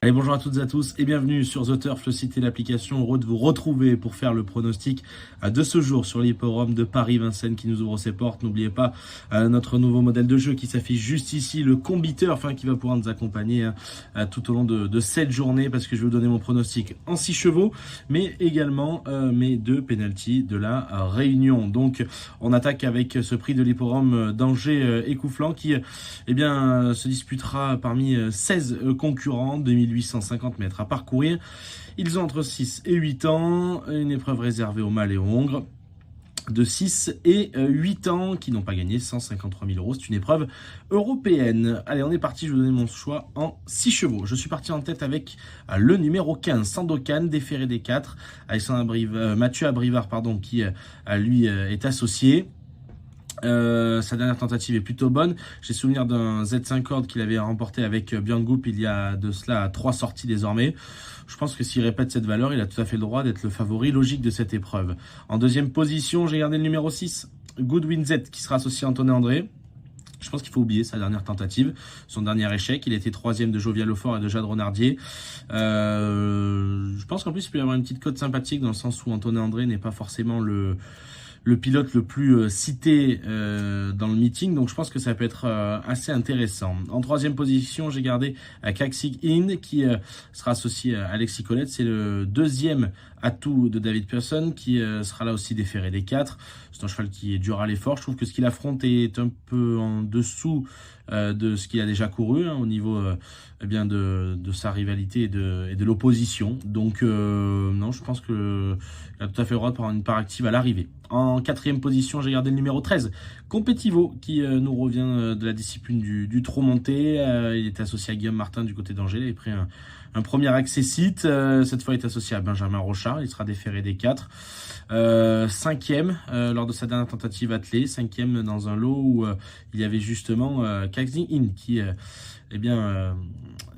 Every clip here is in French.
Allez, bonjour à toutes et à tous et bienvenue sur The Turf, le site et l'application. Heureux de vous retrouver pour faire le pronostic de ce jour sur l'hipporome de Paris-Vincennes qui nous ouvre ses portes. N'oubliez pas notre nouveau modèle de jeu qui s'affiche juste ici, le combiteur, qui va pouvoir nous accompagner tout au long de cette journée, parce que je vais vous donner mon pronostic en 6 chevaux, mais également mes 2 pénaltys de la Réunion. Donc on attaque avec ce prix de l'hipporome d'Angers Écouflant qui se disputera parmi 16 concurrents, 2850 mètres à parcourir. Ils ont entre 6 et 8 ans, une épreuve réservée aux mâles et aux hongres de 6 et 8 ans qui n'ont pas gagné 153 000 €. C'est une épreuve européenne. Allez, on est parti, je vais vous donner mon choix en 6 chevaux. Je suis parti en tête avec le numéro 15, Sandokan, déféré des 4, Mathieu Abrivard, qui lui est associé. Sa dernière tentative est plutôt bonne. J'ai souvenir d'un Z5 Cord qu'il avait remporté avec Björn Goop il y a de cela 3 sorties désormais. Je pense que s'il répète cette valeur, il a tout à fait le droit d'être le favori logique de cette épreuve. En deuxième position, j'ai gardé le numéro 6, Goodwin Z, qui sera associé à Antonin André. Je pense qu'il faut oublier sa dernière tentative, son dernier échec. Il était 3e de Jovial Lefort et de Jade Renardier. Je pense qu'en plus, il peut y avoir une petite cote sympathique dans le sens où Antonin André n'est pas forcément le pilote le plus cité dans le meeting, donc je pense que ça peut être assez intéressant. En 3e position, j'ai gardé Kaxig In qui sera associé à Alexis Colette. C'est le 2e atout de David Pearson qui sera là aussi déféré des 4. C'est un cheval qui est dur à l'effort. Je trouve que ce qu'il affronte est un peu en dessous de ce qu'il a déjà couru au niveau de sa rivalité et de l'opposition. Donc non, je pense qu'il a tout à fait le droit de prendre une part active à l'arrivée. En 4e position, j'ai gardé le numéro 13, Competivo, qui nous revient de la discipline du trot monté. Il est associé à Guillaume Martin du côté d'Angers. Il a pris un premier accessite. Cette fois, il est associé à Benjamin Rochard. Il sera déféré des 4. 5e lors de sa dernière tentative attelée. 5e dans un lot où il y avait justement Kaxing In qui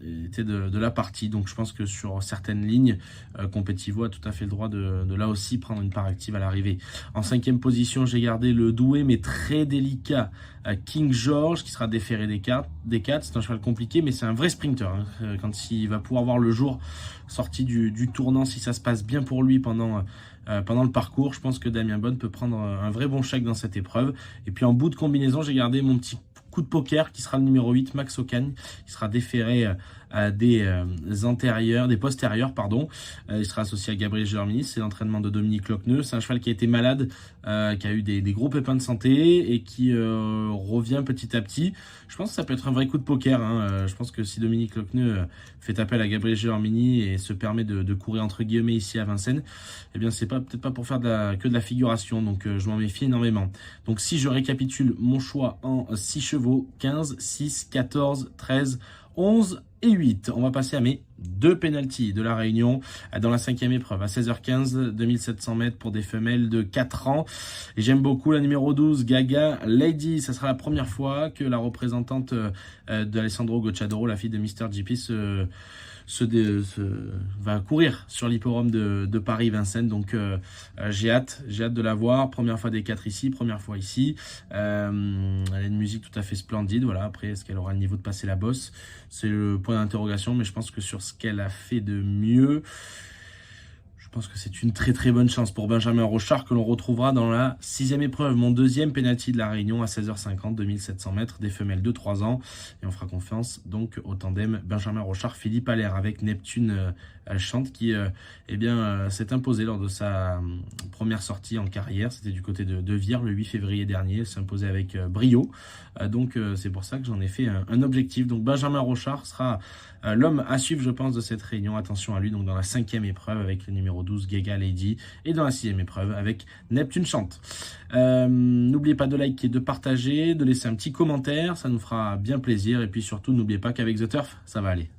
était de la partie. Donc je pense que sur certaines lignes, Competivo a tout à fait le droit de là aussi prendre une part active à l'arrivée. En 5e position, j'ai gardé le doué mais très délicat King George qui sera déféré des 4. C'est un cheval compliqué, mais c'est un vrai sprinter. Quand il va pouvoir voir le jour sorti du tournant, si ça se passe bien pour lui pendant le parcours, je pense que Damien Bonne peut prendre un vrai bon chèque dans cette épreuve. Et puis en bout de combinaison, j'ai gardé mon petit coup de poker qui sera le numéro 8, Max Ocagne, qui sera déféré des postérieurs. Il sera associé à Gabriel Germinis. C'est l'entraînement de Dominique Lochneux. C'est un cheval qui a été malade, qui a eu des gros pépins de santé et qui revient petit à petit. Je pense que ça peut être un vrai coup de poker. Je pense que si Dominique Lochneux fait appel à Gabriel Germini et se permet de courir entre guillemets ici à Vincennes, c'est peut-être pas pour faire que de la figuration. Donc je m'en méfie énormément. Donc si je récapitule mon choix en 6 chevaux, 15, 6, 14, 13, 11 et 8. On va passer à mes 2 pénaltys de la Réunion dans la 5e épreuve à 16h15, 2700 mètres pour des femelles de 4 ans. Et j'aime beaucoup la numéro 12, Gaga Lady. Ça sera la première fois que la représentante d'Alessandro Gocciadoro, la fille de Mr. GP, va courir sur l'hipporome de Paris-Vincennes. Donc j'ai hâte de la voir. Première fois des 4 ici, première fois ici. Elle a une musique tout à fait splendide. Voilà. Après, est-ce qu'elle aura le niveau de passer la bosse? C'est le point d'interrogation, mais je pense que sur ce qu'elle a fait de mieux, je pense que c'est une très très bonne chance pour Benjamin Rochard que l'on retrouvera dans la 6e épreuve. Mon 2e pénalty de la Réunion à 16h50, 2700 mètres, des femelles de 3 ans. Et on fera confiance donc au tandem Benjamin Rochard-Philippe Allaire avec Neptune Chante qui s'est imposé lors de sa première sortie en carrière. C'était du côté de Vire le 8 février dernier. Elle s'est imposée avec brio. Donc c'est pour ça que j'en ai fait un objectif. Donc Benjamin Rochard sera l'homme à suivre, je pense, de cette Réunion. Attention à lui donc dans la 5e épreuve avec le numéro 12 Gaga Lady et dans la 6e épreuve avec Neptune Chante. N'oubliez pas de liker, de partager, de laisser un petit commentaire, ça nous fera bien plaisir. Et puis surtout, n'oubliez pas qu'avec The Turf, ça va aller.